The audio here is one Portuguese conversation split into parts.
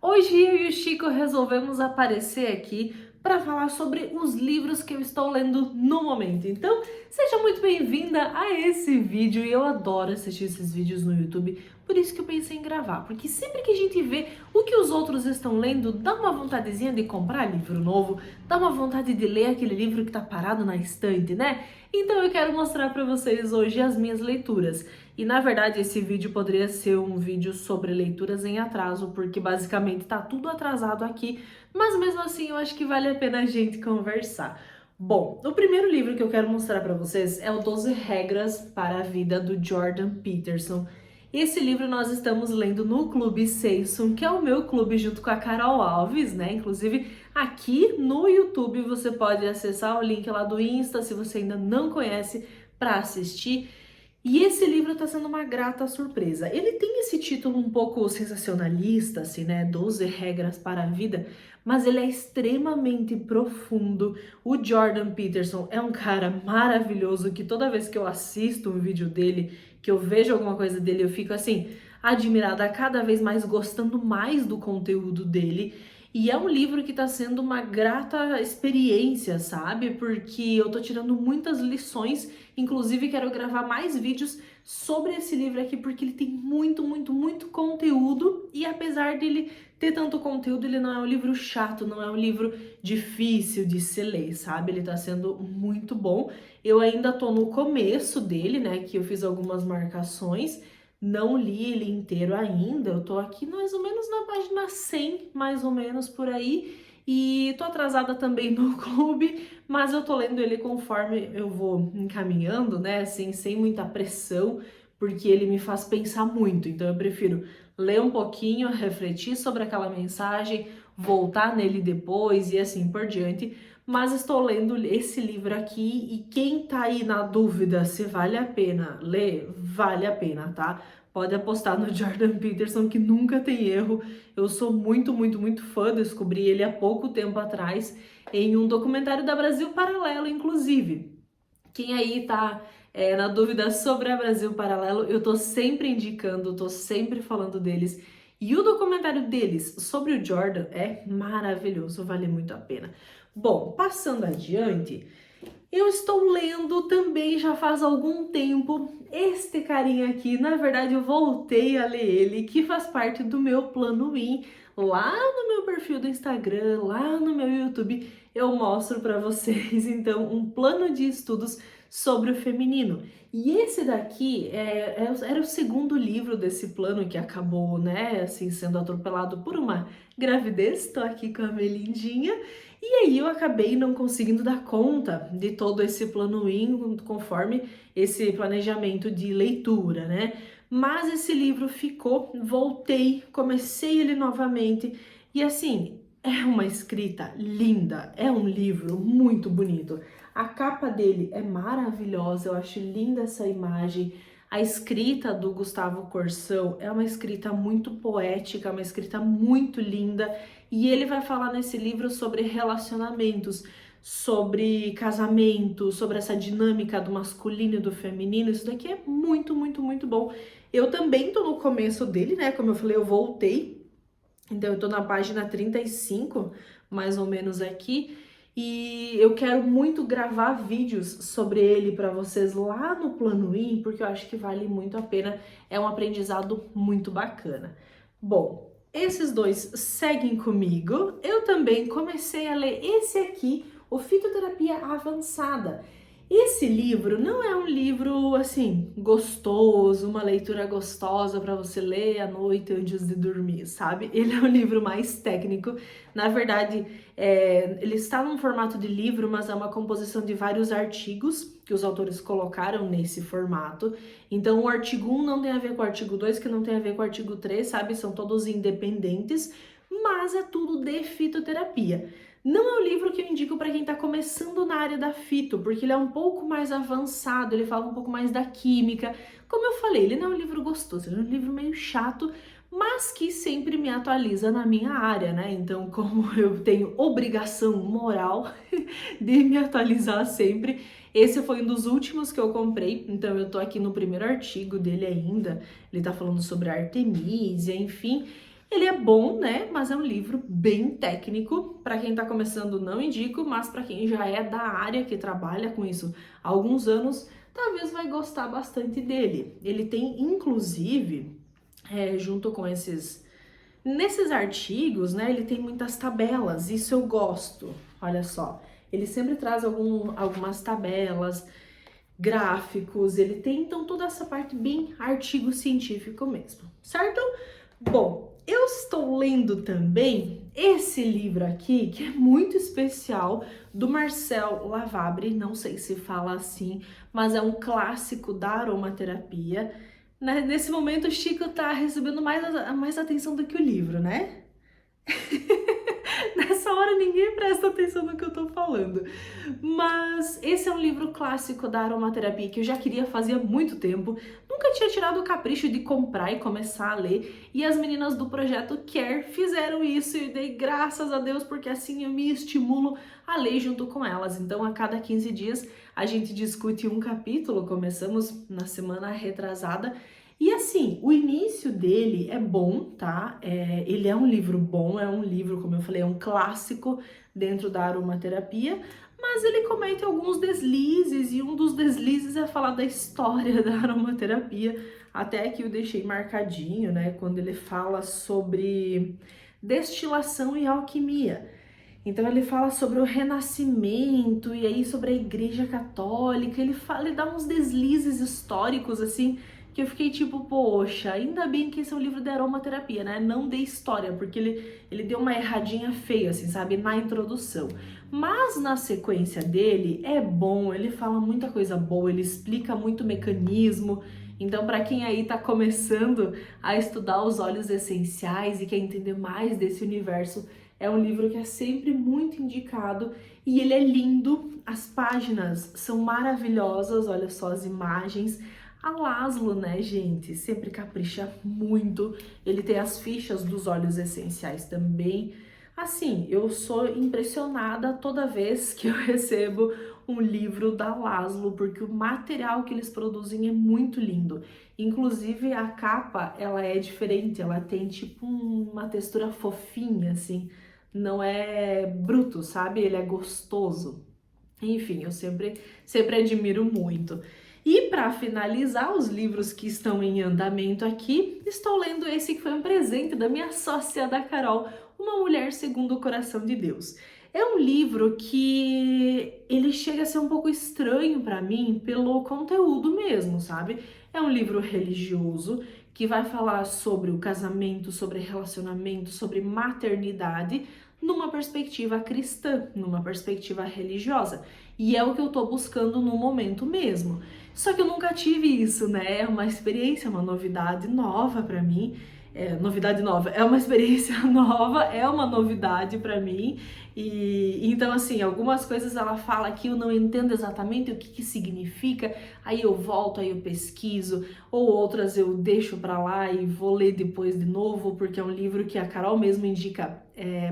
Hoje eu e o Chico resolvemos aparecer aqui para falar sobre os livros que eu estou lendo no momento. Então, seja muito bem-vinda a esse vídeo. E eu adoro assistir esses vídeos no YouTube, por isso que eu pensei em gravar. Porque sempre que a gente vê o que os outros estão lendo, dá uma vontadezinha de comprar livro novo, dá uma vontade de ler aquele livro que tá parado na estante, né? Então eu quero mostrar para vocês hoje as minhas leituras. E na verdade esse vídeo poderia ser um vídeo sobre leituras em atraso, porque basicamente tá tudo atrasado aqui, mas mesmo assim eu acho que vale a pena a gente conversar. Bom, o primeiro livro que eu quero mostrar para vocês é o 12 Regras para a Vida, do Jordan Peterson. Esse livro nós estamos lendo no Clube Seisson, que é o meu clube junto com a Carol Alves, né? Inclusive aqui no YouTube você pode acessar o link lá do Insta, se você ainda não conhece, para assistir. E esse livro está sendo uma grata surpresa. Ele tem esse título um pouco sensacionalista, assim, né? 12 regras para a vida, mas ele é extremamente profundo. O Jordan Peterson é um cara maravilhoso que toda vez que eu assisto um vídeo dele, que eu vejo alguma coisa dele, eu fico assim, admirada, cada vez mais gostando mais do conteúdo dele. E é um livro que está sendo uma grata experiência, sabe? Porque eu tô tirando muitas lições, inclusive quero gravar mais vídeos sobre esse livro aqui, porque ele tem muito conteúdo, e apesar dele ter tanto conteúdo, ele não é um livro chato, não é um livro difícil de se ler, sabe? Ele tá sendo muito bom. Eu ainda tô no começo dele, né, que eu fiz algumas marcações, não li ele inteiro ainda, eu tô aqui mais ou menos na página 100, mais ou menos por aí, e tô atrasada também no clube, mas eu tô lendo ele conforme eu vou encaminhando, né, assim, sem muita pressão, porque ele me faz pensar muito, então eu prefiro ler um pouquinho, refletir sobre aquela mensagem, voltar nele depois e assim por diante. Mas estou lendo esse livro aqui e quem tá aí na dúvida se vale a pena ler, vale a pena, tá? Pode apostar no Jordan Peterson, que nunca tem erro. Eu sou muito fã, descobri ele há pouco tempo atrás em um documentário da Brasil Paralelo, inclusive. Quem aí tá na dúvida sobre a Brasil Paralelo, eu tô sempre indicando, tô sempre falando deles. E o documentário deles sobre o Jordan é maravilhoso, vale muito a pena. Bom, passando adiante, eu estou lendo também já faz algum tempo este carinha aqui. Na verdade, eu voltei a ler ele, que faz parte do meu plano In. Lá no meu perfil do Instagram, lá no meu YouTube, eu mostro para vocês, então, um plano de estudos sobre o feminino. E esse daqui era o segundo livro desse plano que acabou, né, assim, sendo atropelado por uma gravidez. Estou aqui com a Melindinha. E aí eu acabei não conseguindo dar conta de todo esse plano In conforme esse planejamento de leitura, né? Mas esse livro ficou, voltei, comecei ele novamente e assim, é uma escrita linda, é um livro muito bonito. A capa dele é maravilhosa, eu acho linda essa imagem. A escrita do Gustavo Corsão é uma escrita muito poética, uma escrita muito linda, e ele vai falar nesse livro sobre relacionamentos, sobre casamento, sobre essa dinâmica do masculino e do feminino. Isso daqui é muito bom. Eu também tô no começo dele, né? Como eu falei, eu voltei. Então eu tô na página 35, mais ou menos aqui. E eu quero muito gravar vídeos sobre ele para vocês lá no Plano In, porque eu acho que vale muito a pena. É um aprendizado muito bacana. Bom, esses dois seguem comigo. Eu também comecei a ler esse aqui, o Fitoterapia Avançada. Esse livro não é um livro assim gostoso, uma leitura gostosa para você ler à noite antes de dormir, sabe? Ele é um livro mais técnico. Na verdade, ele está num formato de livro, mas é uma composição de vários artigos que os autores colocaram nesse formato. Então, o artigo 1 não tem a ver com o artigo 2, que não tem a ver com o artigo 3, sabe? São todos independentes, mas é tudo de fitoterapia. Não é um livro que eu indico para quem está começando na área da fito, porque ele é um pouco mais avançado, ele fala um pouco mais da química. Como eu falei, ele não é um livro gostoso, ele é um livro meio chato, mas que sempre me atualiza na minha área, né? Então, como eu tenho obrigação moral de me atualizar sempre, esse foi um dos últimos que eu comprei, então eu tô aqui no primeiro artigo dele ainda. Ele tá falando sobre a Artemisia, enfim. Ele é bom, né? Mas é um livro bem técnico. Para quem tá começando, não indico, mas para quem já é da área, que trabalha com isso há alguns anos, talvez vai gostar bastante dele. Ele tem, inclusive, junto com nesses artigos, né? Ele tem muitas tabelas, isso eu gosto. Olha só, ele sempre traz algumas tabelas, gráficos, ele tem então toda essa parte bem artigo científico mesmo, certo? Bom, eu estou lendo também esse livro aqui, que é muito especial, do Marcel Lavabre, não sei se fala assim, mas é um clássico da aromaterapia. Nesse momento, o Chico tá recebendo mais atenção do que o livro, né? Nessa hora ninguém presta atenção no que eu tô falando. Mas esse é um livro clássico da aromaterapia que eu já queria fazer há muito tempo. Nunca tinha tirado o capricho de comprar e começar a ler. E as meninas do projeto Care fizeram isso e eu dei graças a Deus, porque assim eu me estimulo a ler junto com elas. Então, a cada 15 dias a gente discute um capítulo. Começamos na semana retrasada. E assim, o início dele é bom, tá? Ele é um livro bom, é um livro, como eu falei, é um clássico dentro da aromaterapia, mas ele comete alguns deslizes, e um dos deslizes é falar da história da aromaterapia. Até aqui eu deixei marcadinho, né? Quando ele fala sobre destilação e alquimia. Então ele fala sobre o Renascimento e aí sobre a Igreja Católica. Ele dá uns deslizes históricos assim que eu fiquei tipo, poxa, ainda bem que esse é um livro de aromaterapia, né? Não de história, porque ele deu uma erradinha feia, assim, sabe, na introdução. Mas na sequência dele é bom, ele fala muita coisa boa, ele explica muito mecanismo. Então, para quem aí tá começando a estudar os óleos essenciais e quer entender mais desse universo, é um livro que é sempre muito indicado e ele é lindo, as páginas são maravilhosas, olha só as imagens. A Laszlo, né, gente, sempre capricha muito, ele tem as fichas dos óleos essenciais também. Assim, eu sou impressionada toda vez que eu recebo um livro da Laszlo, porque o material que eles produzem é muito lindo. Inclusive, a capa, ela é diferente, ela tem tipo uma textura fofinha, assim, não é bruto, sabe? Ele é gostoso. Enfim, eu sempre admiro muito. E para finalizar os livros que estão em andamento aqui, estou lendo esse que foi um presente da minha sócia da Carol, Uma Mulher Segundo o Coração de Deus. É um livro que ele chega a ser um pouco estranho para mim pelo conteúdo mesmo, sabe? É um livro religioso que vai falar sobre o casamento, sobre relacionamento, sobre maternidade, numa perspectiva cristã, numa perspectiva religiosa. E é o que eu tô buscando no momento mesmo. Só que eu nunca tive isso, né? É uma experiência, uma novidade nova para mim. Novidade nova, é uma experiência nova, é uma novidade para mim. E então, assim, algumas coisas ela fala que eu não entendo exatamente o que significa, aí eu volto, aí eu pesquiso, ou outras eu deixo para lá e vou ler depois de novo, porque é um livro que a Carol mesmo indica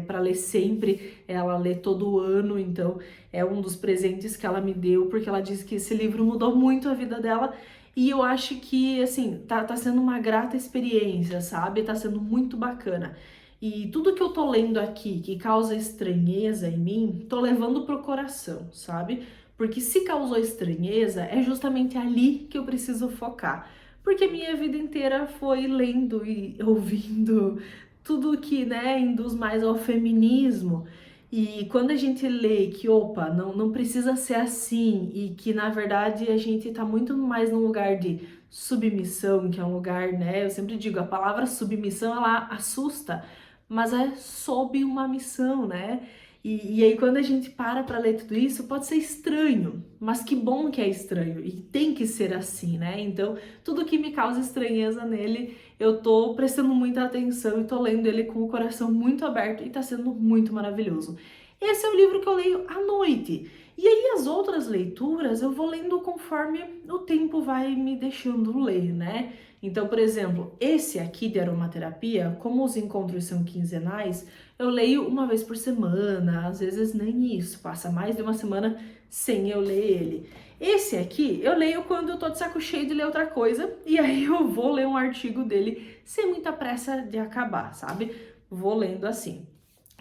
para ler sempre, ela lê todo ano, então é um dos presentes que ela me deu, porque ela disse que esse livro mudou muito a vida dela. E eu acho que, assim, tá sendo uma grata experiência, sabe? Tá sendo muito bacana. E tudo que eu tô lendo aqui que causa estranheza em mim, tô levando pro coração, sabe? Porque se causou estranheza, é justamente ali que eu preciso focar. Porque minha vida inteira foi lendo e ouvindo tudo que, né, induz mais ao feminismo. E quando a gente lê que, opa, não precisa ser assim, e que na verdade a gente tá muito mais num lugar de submissão, que é um lugar, né? Eu sempre digo, a palavra submissão ela assusta, mas é sob uma missão, né? E aí quando a gente para ler tudo isso, pode ser estranho, mas que bom que é estranho, e tem que ser assim, né? Então, tudo que me causa estranheza nele, eu tô prestando muita atenção e tô lendo ele com o coração muito aberto e tá sendo muito maravilhoso. Esse é o livro que eu leio à noite. E aí as outras leituras eu vou lendo conforme o tempo vai me deixando ler, né? Então, por exemplo, esse aqui de aromaterapia, como os encontros são quinzenais, eu leio uma vez por semana, às vezes nem isso, passa mais de uma semana sem eu ler ele. Esse aqui eu leio quando eu tô de saco cheio de ler outra coisa, e aí eu vou ler um artigo dele sem muita pressa de acabar, sabe? Vou lendo assim.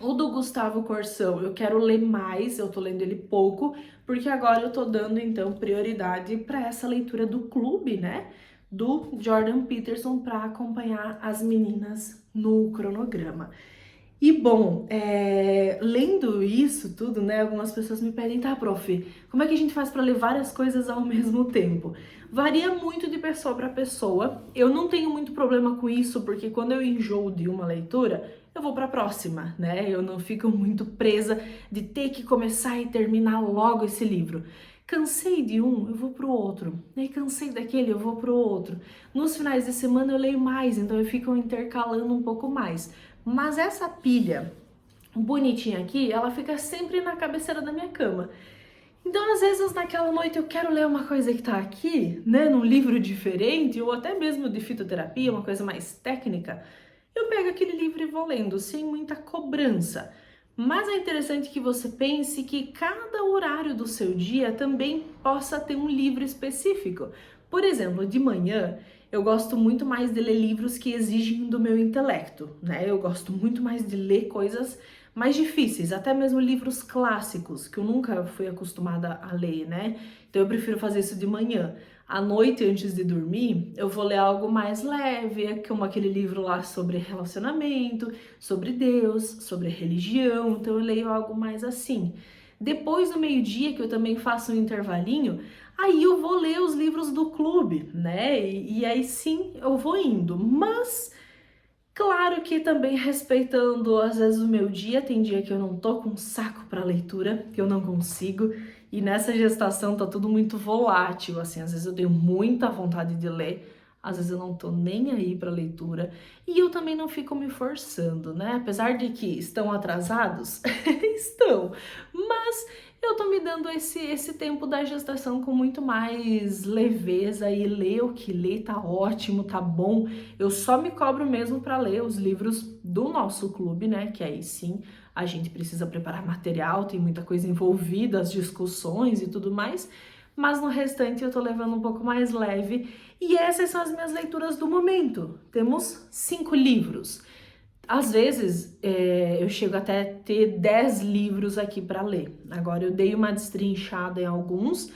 O do Gustavo Corsão, eu quero ler mais, eu tô lendo ele pouco, porque agora eu tô dando então prioridade para essa leitura do clube, né? Do Jordan Peterson para acompanhar as meninas no cronograma. E bom, lendo isso tudo, né, algumas pessoas me pedem, tá, prof, como é que a gente faz para ler várias coisas ao mesmo tempo? Varia muito de pessoa para pessoa. Eu não tenho muito problema com isso, porque quando eu enjoo de uma leitura, eu vou para a próxima, né? Eu não fico muito presa de ter que começar e terminar logo esse livro. Cansei de um, eu vou pro outro. E aí cansei daquele, eu vou pro outro. Nos finais de semana eu leio mais, então eu fico intercalando um pouco mais. Mas essa pilha bonitinha aqui, ela fica sempre na cabeceira da minha cama. Então, às vezes, naquela noite eu quero ler uma coisa que tá aqui, né, num livro diferente, ou até mesmo de fitoterapia, uma coisa mais técnica, eu pego aquele livro e vou lendo, sem muita cobrança. Mas é interessante que você pense que cada horário do seu dia também possa ter um livro específico. Por exemplo, de manhã, eu gosto muito mais de ler livros que exigem do meu intelecto, né? Eu gosto muito mais de ler coisas mais difíceis, até mesmo livros clássicos, que eu nunca fui acostumada a ler, né? Então eu prefiro fazer isso de manhã. À noite, antes de dormir, eu vou ler algo mais leve, como aquele livro lá sobre relacionamento, sobre Deus, sobre religião, então eu leio algo mais assim. Depois do meio-dia, que eu também faço um intervalinho, aí eu vou ler os livros do clube, né? E aí sim eu vou indo. Mas claro que também respeitando às vezes o meu dia, tem dia que eu não tô com saco para leitura, que eu não consigo, e nessa gestação tá tudo muito volátil, assim, às vezes eu tenho muita vontade de ler, às vezes eu não tô nem aí para leitura, e eu também não fico me forçando, né? Apesar de que estão atrasados, estão, mas eu tô me dando esse tempo da gestação com muito mais leveza, e ler o que ler tá ótimo, tá bom. Eu só me cobro mesmo para ler os livros do nosso clube, né? Que aí sim a gente precisa preparar material, tem muita coisa envolvida, as discussões e tudo mais. Mas no restante eu tô levando um pouco mais leve. E essas são as minhas leituras do momento. Temos 5 livros. Às vezes eu chego até a ter 10 livros aqui para ler. Agora eu dei uma destrinchada em alguns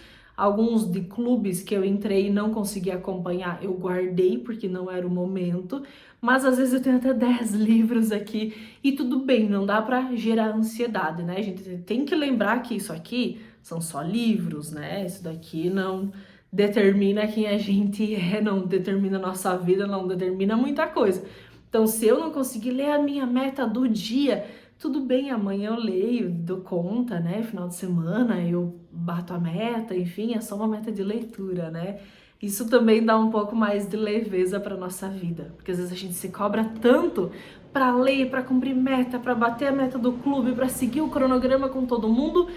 de clubes que eu entrei e não consegui acompanhar, eu guardei porque não era o momento, mas às vezes eu tenho até 10 livros aqui e tudo bem, não dá para gerar ansiedade, né? A gente tem que lembrar que isso aqui são só livros, né? Isso daqui não determina quem a gente é, não determina a nossa vida, não determina muita coisa. Então, se eu não conseguir ler a minha meta do dia, tudo bem, amanhã eu leio, dou conta, né? Final de semana eu bato a meta, enfim, é só uma meta de leitura, né? Isso também dá um pouco mais de leveza para nossa vida, porque às vezes a gente se cobra tanto para ler, para cumprir meta, para bater a meta do clube, para seguir o cronograma com todo mundo,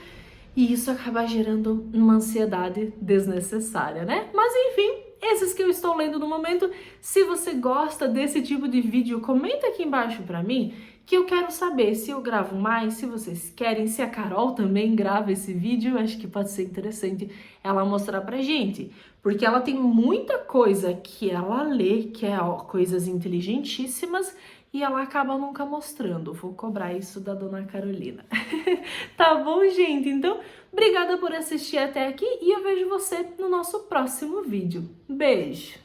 e isso acaba gerando uma ansiedade desnecessária, né? Mas enfim, esses que eu estou lendo no momento. Se você gosta desse tipo de vídeo, comenta aqui embaixo pra mim, que eu quero saber se eu gravo mais, se vocês querem, se a Carol também grava esse vídeo. Eu acho que pode ser interessante ela mostrar pra gente, porque ela tem muita coisa que ela lê, que é coisas inteligentíssimas, e ela acaba nunca mostrando. Vou cobrar isso da dona Carolina. Tá bom, gente? Então, obrigada por assistir até aqui e eu vejo você no nosso próximo vídeo. Beijo!